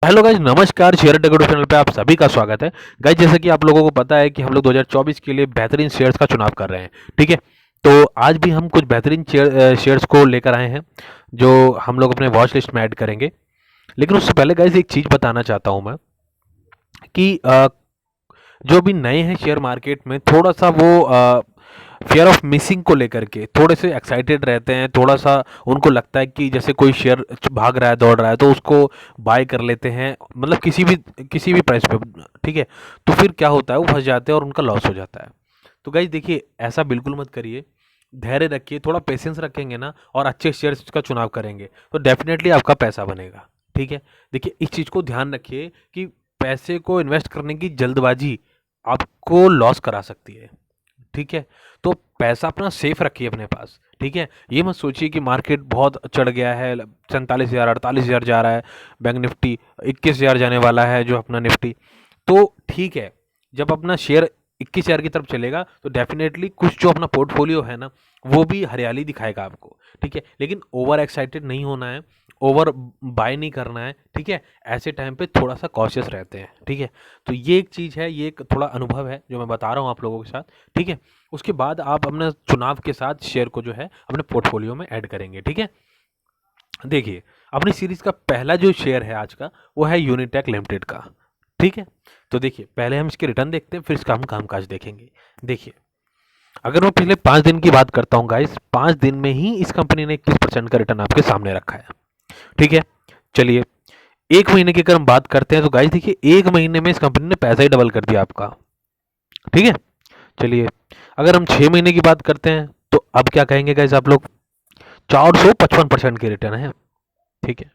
Hello guys, नमस्कार। Share technical channel पे आप सभी का स्वागत है। गाइज, जैसे कि आप लोगों को पता है कि हम लोग 2024 के लिए बेहतरीन शेयर्स का चुनाव कर रहे हैं। ठीक है, तो आज भी हम कुछ बेहतरीन शेयर्स को लेकर आए हैं जो हम लोग अपने वॉच लिस्ट में ऐड करेंगे। लेकिन उससे पहले गाइज एक चीज़ बताना चाहता हूँ मैं कि जो भी नए हैं शेयर मार्केट में, थोड़ा सा वो फियर ऑफ मिसिंग को लेकर के थोड़े से एक्साइटेड रहते हैं। थोड़ा सा उनको लगता है कि जैसे कोई शेयर भाग रहा है, दौड़ रहा है, तो उसको बाय कर लेते हैं, मतलब किसी भी प्राइस पे। ठीक है, तो फिर क्या होता है, वो फंस जाते हैं और उनका लॉस हो जाता है। तो गाइज देखिए, ऐसा बिल्कुल मत करिए। धैर्य रखिए, थोड़ा पेशेंस रखेंगे ना और अच्छे शेयर्स का चुनाव करेंगे तो डेफिनेटली आपका पैसा बनेगा। ठीक है, देखिए इस चीज़ को ध्यान रखिए कि पैसे को इन्वेस्ट करने की जल्दबाजी आपको लॉस करा सकती है। ठीक है, तो पैसा अपना सेफ रखिए अपने पास। ठीक है, ये मत सोचिए कि मार्केट बहुत चढ़ गया है, 47,000 48,000 जा रहा है, बैंक निफ्टी 21,000 जाने वाला है जो अपना निफ्टी। तो ठीक है, जब अपना शेयर 21,000 की तरफ चलेगा तो डेफिनेटली कुछ जो अपना पोर्टफोलियो है ना, वो भी हरियाली दिखाएगा आपको। ठीक है, लेकिन ओवर एक्साइटेड नहीं होना है, ओवर बाय नहीं करना है। ठीक है, ऐसे टाइम पे थोड़ा सा कॉशियस रहते हैं। ठीक है, तो ये एक चीज़ है, ये एक थोड़ा अनुभव है जो मैं बता रहा हूँ आप लोगों के साथ। ठीक है, उसके बाद आप अपने चुनाव के साथ शेयर को जो है अपने पोर्टफोलियो में ऐड करेंगे। ठीक है, देखिए अपनी सीरीज का पहला जो शेयर है आज का, वो है यूनिटेक लिमिटेड का। ठीक है, तो देखिए पहले हम इसके रिटर्न देखते हैं, फिर इसका हम कामकाज देखेंगे। देखिए, अगर मैं पिछले 5 दिन की बात करता हूँ गाइस, 5 दिन में ही इस कंपनी ने 21% का रिटर्न आपके सामने रखा है। ठीक है, चलिए 1 महीने की अगर हम बात करते हैं तो गाइस देखिए 1 महीने में इस कंपनी ने पैसा ही डबल कर दिया आपका। ठीक है, चलिए अगर हम 6 महीने की बात करते हैं तो अब क्या कहेंगे गाइस आप लोग, 455% के रिटर्न है। ठीक है,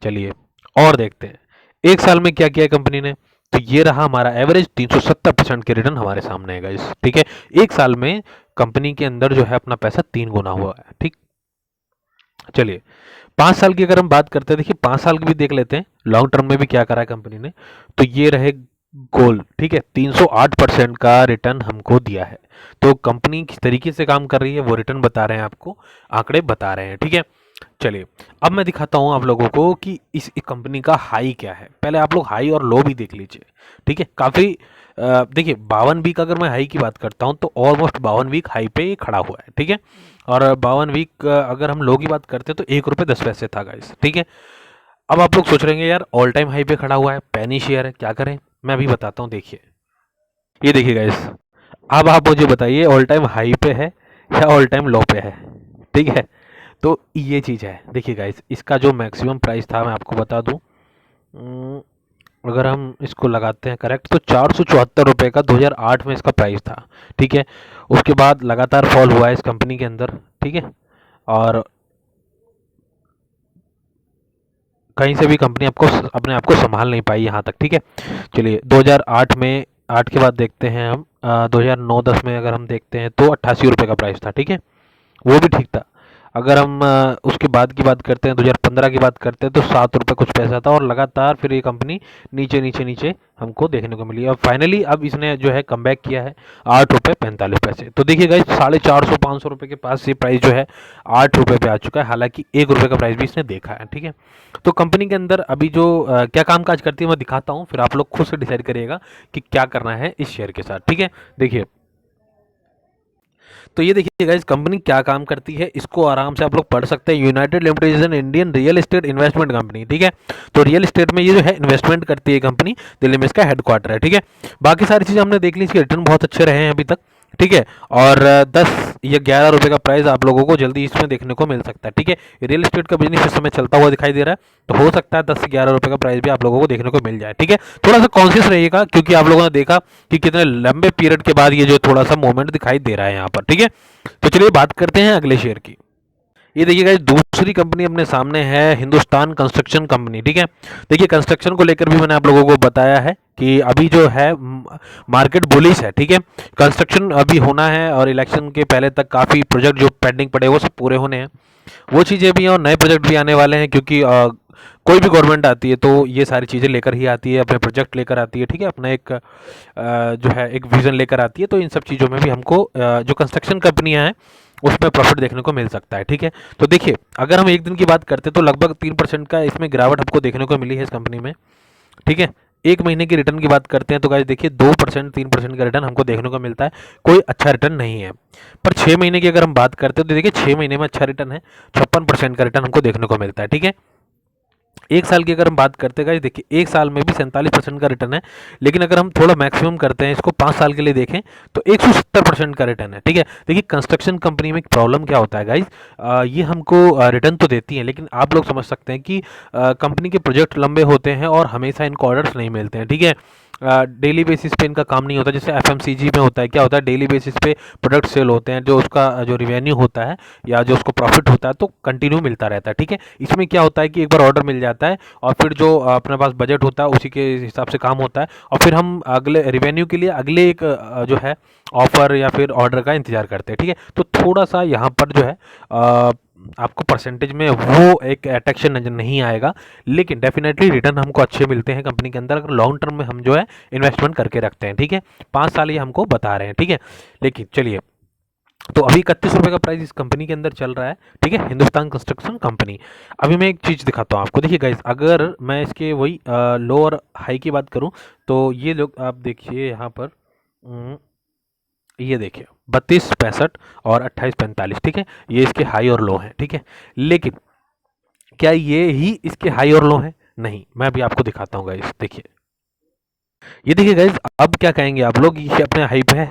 चलिए और देखते हैं 1 साल में क्या किया है कंपनी ने। तो ये रहा हमारा एवरेज, 370% के रिटर्न हमारे सामने है गाइस। ठीक है, 1 साल में कंपनी के अंदर जो है अपना पैसा 3 गुना हुआ है। ठीक, चलिए 5 साल की अगर हम बात करते हैं, देखिए 5 साल की भी देख लेते हैं, लॉन्ग टर्म में भी क्या करा है कंपनी ने। तो ये रहे गोल। ठीक है, 308% का रिटर्न हमको दिया है। तो कंपनी किस तरीके से काम कर रही है वो रिटर्न बता रहे हैं आपको, आंकड़े बता रहे हैं। ठीक है, चलिए अब मैं दिखाता हूँ आप लोगों को कि इस कंपनी का हाई क्या है। पहले आप लोग हाई और लो भी देख लीजिए। ठीक है, काफ़ी देखिए 52 वीक अगर मैं हाई की बात करता हूँ तो ऑलमोस्ट 52 वीक हाई पे ये खड़ा हुआ है। ठीक है, और 52 वीक अगर हम लो की बात करते हैं तो 1 रुपये 10 पैसे था गाइस। ठीक है, अब आप लोग सोच रहे हैं यार ऑल टाइम हाई पे खड़ा हुआ है, पैनी शेयर है, क्या करें। मैं अभी बताता हूँ, देखिए ये देखिए गाइस, अब आप मुझे बताइए ऑल टाइम हाई पे है या ऑल टाइम लो पे है। ठीक है, तो ये चीज़ है। देखिए गाइस, इसका जो मैक्सिमम प्राइस था मैं आपको बता दूं, अम, अगर हम इसको लगाते हैं करेक्ट तो 474 रुपये का 2008 में इसका प्राइस था। ठीक है, उसके बाद लगातार फॉल हुआ है इस कंपनी के अंदर। ठीक है, और कहीं से भी कंपनी आपको अपने आप को संभाल नहीं पाई यहाँ तक। ठीक है, चलिए 2008 में, 8 के बाद देखते हैं हम, 2009-10 में अगर हम देखते हैं तो 88 रुपये का प्राइस था। ठीक है, वो भी ठीक था। अगर हम उसके बाद की बात करते हैं, 2015 की बात करते हैं तो 7 रुपये कुछ पैसा था, और लगातार फिर ये कंपनी नीचे नीचे नीचे हमको देखने को मिली, और फाइनली अब इसने जो है कमबैक किया है 8 रुपये 45 पैसे। तो देखिए गाइस, 450 500 रुपये के पास ये प्राइस जो है 8 रुपये पे आ चुका है, हालांकि 1 रुपये का प्राइस भी इसने देखा है। ठीक है, तो कंपनी के अंदर अभी जो क्या काम काज करती है मैं दिखाता हूँ, फिर आप लोग खुद से डिसाइड करिएगा कि क्या करना है इस शेयर के साथ। ठीक है, देखिए तो ये देखिए गाइस, कंपनी क्या काम करती है इसको आराम से आप लोग पढ़ सकते हैं। United limited is an Indian real estate investment company. ठीक है, तो रियल एस्टेट में ये जो है इन्वेस्टमेंट करती है कंपनी, दिल्ली में इसका हेडक्वार्टर है। ठीक है, बाकी सारी चीज़ें हमने देख ली, इसके रिटर्न बहुत अच्छे रहे हैं अभी तक। ठीक है, और 10 या 11 रुपये का प्राइस आप लोगों को जल्दी इसमें देखने को मिल सकता है। ठीक है, रियल एस्टेट का बिजनेस इस समय चलता हुआ दिखाई दे रहा है, तो हो सकता है 10 से 11 रुपये का प्राइस भी आप लोगों को देखने को मिल जाए। ठीक है, थोड़ा सा कॉन्शियस रहिएगा क्योंकि आप लोगों ने देखा कि कितने लंबे पीरियड के बाद ये जो थोड़ा सा मूवमेंट दिखाई दे रहा है यहाँ पर। ठीक है, तो चलिए बात करते हैं अगले शेयर की। ये देखिए गाइस, दूसरी कंपनी अपने सामने है हिंदुस्तान कंस्ट्रक्शन कंपनी। ठीक है, देखिए कंस्ट्रक्शन को लेकर भी मैंने आप लोगों को बताया है कि अभी जो है मार्केट बुलिश है। ठीक है, कंस्ट्रक्शन अभी होना है और इलेक्शन के पहले तक काफ़ी प्रोजेक्ट जो पेंडिंग पड़े वो सब पूरे होने हैं, वो चीज़ें भी हैं, और नए प्रोजेक्ट भी आने वाले हैं क्योंकि कोई भी गवर्नमेंट आती है तो ये सारी चीज़ें लेकर ही आती है, अपने प्रोजेक्ट लेकर आती है। ठीक है, अपना एक जो है एक विज़न लेकर आती है, तो इन सब चीज़ों में भी हमको जो कंस्ट्रक्शन कंपनियां हैं उसमें प्रॉफिट देखने को मिल सकता है। ठीक है, तो देखिए अगर हम एक दिन की बात करते हैं तो लगभग 3% का इसमें गिरावट हमको देखने को मिली है इस कंपनी में। ठीक है। एक महीने की रिटर्न की बात करते हैं तो गाइस देखिए 2% 3% का रिटर्न हमको देखने को मिलता है, कोई अच्छा रिटर्न नहीं है। पर 6 महीने की अगर हम बात करते हैं तो देखिए 6 महीने में अच्छा रिटर्न है, 56% का रिटर्न हमको देखने को मिलता है। ठीक है। एक साल की अगर हम बात करते हैं गाइस देखिए एक साल में भी 47% का रिटर्न है, लेकिन अगर हम थोड़ा मैक्सिमम करते हैं इसको 5 साल के लिए देखें तो 170% का रिटर्न है। ठीक है। देखिए कंस्ट्रक्शन कंपनी में प्रॉब्लम क्या होता है गाइस, ये हमको रिटर्न तो देती है, लेकिन आप लोग समझ सकते हैं कि कंपनी के प्रोजेक्ट लंबे होते हैं और हमेशा इनको ऑर्डर्स नहीं मिलते हैं। ठीक है। डेली बेसिस पे इनका काम नहीं होता, जैसे एफएमसीजी में होता है, क्या होता है डेली बेसिस पे प्रोडक्ट सेल होते हैं, जो उसका जो रिवेन्यू होता है या जो उसको प्रॉफिट होता है तो कंटिन्यू मिलता रहता है। ठीक है। इसमें क्या होता है कि एक बार ऑर्डर मिल जाता है और फिर जो अपने पास बजट होता है उसी के हिसाब से काम होता है, और फिर हम अगले रिवेन्यू के लिए अगले एक जो है ऑफर या फिर ऑर्डर का इंतजार करते हैं। ठीक है। तो थोड़ा सा यहाँ पर जो है आपको परसेंटेज में वो एक अट्रैक्शन नजर नहीं आएगा, लेकिन डेफिनेटली रिटर्न हमको अच्छे मिलते हैं कंपनी के अंदर अगर लॉन्ग टर्म में हम जो है इन्वेस्टमेंट करके रखते हैं। ठीक है। 5 साल ये हमको बता रहे हैं। ठीक है। लेकिन चलिए, तो अभी 31 रुपये का प्राइस इस कंपनी के अंदर चल रहा है। ठीक है। Hindustan construction company. अभी मैं एक चीज़ दिखाता हूँ आपको, देखिए गाइस अगर मैं इसके वही लो और हाई की बात करूँ तो ये लोग आप देखिए यहाँ पर ये देखिए 32 65 और 28 45। ठीक है। ये इसके हाई और लो हैं। ठीक है। लेकिन क्या ये ही इसके हाई और लो हैं? नहीं, मैं अभी आपको दिखाता हूँ गाइस। देखिए, ये देखिए गाइस, अब क्या कहेंगे आप लोग, ये अपने हाई पे है?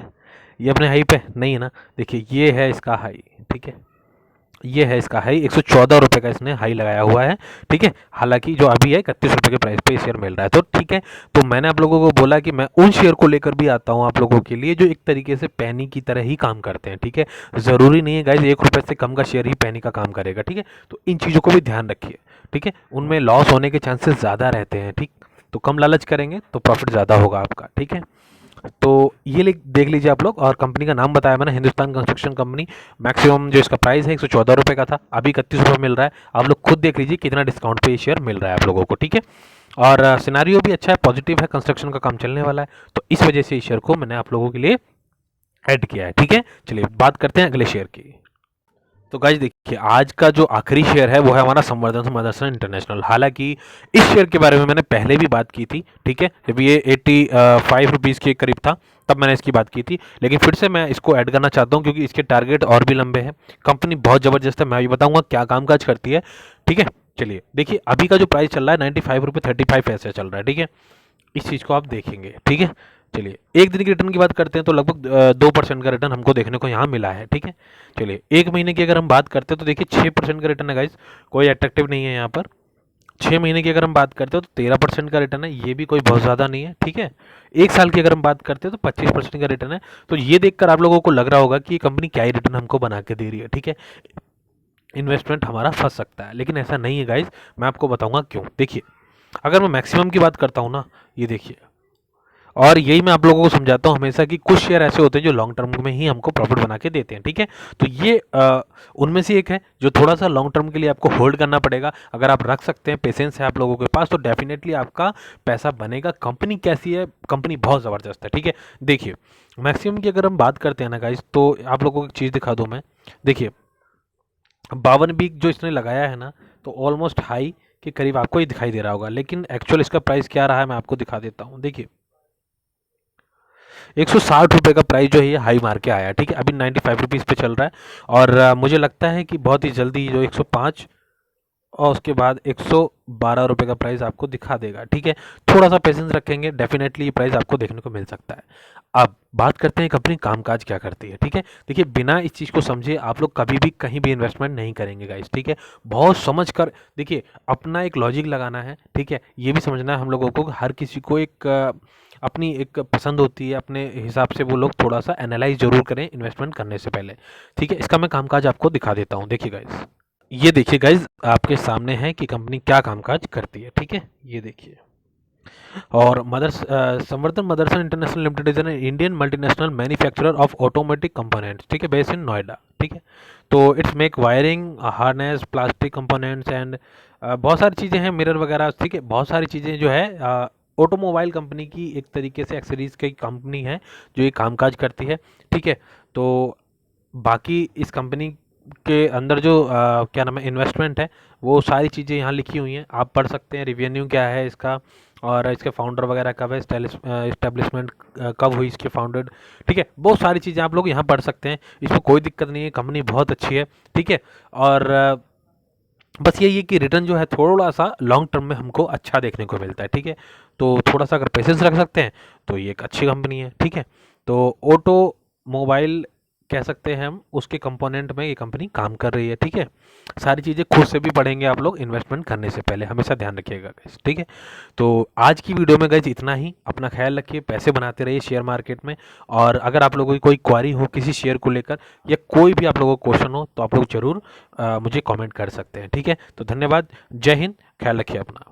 ये अपने हाई पे नहीं है ना। देखिए ये है इसका हाई। ठीक है। ये है इसका हाई, 114 रुपये का इसने हाई लगाया हुआ है। ठीक है। हालांकि जो अभी है 31 रुपये के प्राइस पे शेयर मिल रहा है, तो ठीक है। तो मैंने आप लोगों को बोला कि मैं उन शेयर को लेकर भी आता हूँ आप लोगों के लिए जो एक तरीके से पैनी की तरह ही काम करते हैं। ठीक है। ज़रूरी नहीं है गाइज 1 रुपये से कम का शेयर ही पैनी का काम करेगा। ठीक है। तो इन चीज़ों को भी ध्यान रखिए। ठीक है। उनमें लॉस होने के चांसेस ज़्यादा रहते हैं। ठीक। तो कम लालच करेंगे तो प्रॉफिट ज़्यादा होगा आपका। ठीक है। तो ये देख लीजिए आप लोग, और कंपनी का नाम बताया मैंने, हिंदुस्तान कंस्ट्रक्शन कंपनी। मैक्सिमम जो इसका प्राइस है 114 रुपये का था, अभी 31 रुपये मिल रहा है। आप लोग खुद देख लीजिए कितना डिस्काउंट पे ये शेयर मिल रहा है आप लोगों को। ठीक है। और सिनारियो भी अच्छा है, पॉजिटिव है, कंस्ट्रक्शन का काम चलने वाला है, तो इस वजह से इस शेयर को मैंने आप लोगों के लिए ऐड किया है। ठीक है। चलिए बात करते हैं अगले शेयर की। तो गाइज देखिए आज का जो आखिरी शेयर है वो है हमारा संवर्धन मदरसन इंटरनेशनल। हालांकि इस शेयर के बारे में मैंने पहले भी बात की थी। ठीक है। जब ये 85 रुपीज़ के करीब था तब मैंने इसकी बात की थी, लेकिन फिर से मैं इसको ऐड करना चाहता हूँ क्योंकि इसके टारगेट और भी लंबे हैं। कंपनी बहुत ज़बरदस्त है, मैं भी बताऊँगा क्या कामकाज करती है। ठीक है। चलिए देखिए अभी का जो प्राइस चल रहा है 95 रुपये 35 पैसे चल रहा है। ठीक है। इस चीज़ को आप देखेंगे। ठीक है। चलिए एक दिन की रिटर्न की बात करते हैं तो लगभग 2% का रिटर्न हमको देखने को यहाँ मिला है। ठीक है। चलिए एक महीने की अगर हम बात करते हैं तो देखिए 6% का रिटर्न है गाइस, कोई अट्रैक्टिव नहीं है यहाँ पर। 6 महीने की अगर हम बात करते हो तो 13% का रिटर्न है, ये भी कोई बहुत ज़्यादा नहीं है। ठीक है। एक साल की अगर हम बात करते हैं तो 25% का रिटर्न है। तो ये देखकर आप लोगों को लग रहा होगा कि ये कंपनी क्या ही रिटर्न हमको बना के दे रही है। ठीक है। इन्वेस्टमेंट हमारा फंस सकता है, लेकिन ऐसा नहीं है गाइज, मैं आपको बताऊंगा क्यों। देखिए अगर मैं मैक्सिमम की बात करता हूँ ना, ये देखिए, और यही मैं आप लोगों को समझाता हूँ हमेशा कि कुछ शेयर ऐसे होते हैं जो लॉन्ग टर्म में ही हमको प्रॉफिट बना के देते हैं। ठीक है। तो ये उनमें से एक है जो थोड़ा सा लॉन्ग टर्म के लिए आपको होल्ड करना पड़ेगा। अगर आप रख सकते हैं, पेशेंस है आप लोगों के पास, तो डेफिनेटली आपका पैसा बनेगा। कंपनी कैसी है? कंपनी बहुत ज़बरदस्त है। ठीक है। देखिए मैक्सिमम की अगर हम बात करते हैं ना गाइज, तो आप लोगों को एक चीज़ दिखा दूँ मैं। देखिए 52 जो इसने लगाया है ना, तो ऑलमोस्ट हाई के करीब आपको ये दिखाई दे रहा होगा, लेकिन एक्चुअल इसका प्राइस क्या रहा है मैं आपको दिखा देता हूँ। देखिए 160 रुपये का प्राइस जो है ये हाई मार के आया। ठीक है। अभी 95 रुपीज़ पे चल रहा है, और मुझे लगता है कि बहुत ही जल्दी जो 105 और उसके बाद 112 रुपये का प्राइस आपको दिखा देगा। ठीक है। थोड़ा सा पेशेंस रखेंगे, डेफिनेटली ये प्राइस आपको देखने को मिल सकता है। अब बात करते हैं कंपनी कामकाज क्या करती है। ठीक है। देखिए बिना इस चीज़ को समझे आप लोग कभी भी कहीं भी इन्वेस्टमेंट नहीं करेंगे गाइस। ठीक है। बहुत समझ कर देखिए, अपना एक लॉजिक लगाना है। ठीक है। ये भी समझना है हम लोगों को कि हर किसी को एक अपनी एक पसंद होती है, अपने हिसाब से वो लोग थोड़ा सा एनालाइज जरूर करें इन्वेस्टमेंट करने से पहले। ठीक है। इसका मैं कामकाज आपको दिखा देता हूँ। देखिए गाइस, ये देखिए गाइज आपके सामने है कि कंपनी क्या कामकाज करती है। ठीक है। ये देखिए, और संवर्धन Motherson international limited is an Indian multinational manufacturer of automatic components. ठीक है। Based in Noida. ठीक है। तो it's make wiring, harness, plastic components and बहुत सारी चीज़ें हैं, मिरर वगैरह। ठीक है। बहुत सारी चीज़ें जो है ऑटोमोबाइल कंपनी की एक तरीके से एक्सेसरीज की कंपनी है जो ये कामकाज करती है। ठीक है। तो बाकी इस कंपनी के अंदर जो क्या नाम है इन्वेस्टमेंट है, वो सारी चीज़ें यहाँ लिखी हुई हैं, आप पढ़ सकते हैं। रिवेन्यू क्या है इसका, और इसके फाउंडर वगैरह कब है, इस्टेब्लिशमेंट कब हुई इसकी फाउंडेड, ठीक है। बहुत सारी चीज़ें आप लोग यहाँ पढ़ सकते हैं, इसमें कोई दिक्कत नहीं है, कंपनी बहुत अच्छी है, ठीक है। और बस यही है कि रिटर्न जो है थोड़ा सा लॉन्ग टर्म में हमको अच्छा देखने को मिलता है, ठीक है। तो थोड़ा सा अगर पेशेंस रख सकते हैं तो ये एक अच्छी कंपनी है, ठीक है। तो ऑटो मोबाइल कह सकते हैं हम, उसके कंपोनेंट में ये कंपनी काम कर रही है, ठीक है। सारी चीज़ें खुद से भी पढ़ेंगे आप लोग इन्वेस्टमेंट करने से पहले, हमेशा ध्यान रखिएगा गाइस, ठीक है। तो आज की वीडियो में गाइस इतना ही। अपना ख्याल रखिए, पैसे बनाते रहिए शेयर मार्केट में। और अगर आप लोगों की कोई क्वारी हो किसी शेयर को लेकर या कोई भी आप लोगों को क्वेश्चन हो तो आप लोग जरूर मुझे कमेंट कर सकते हैं, ठीक है। तो धन्यवाद, जय हिंद, ख्याल रखिए अपना।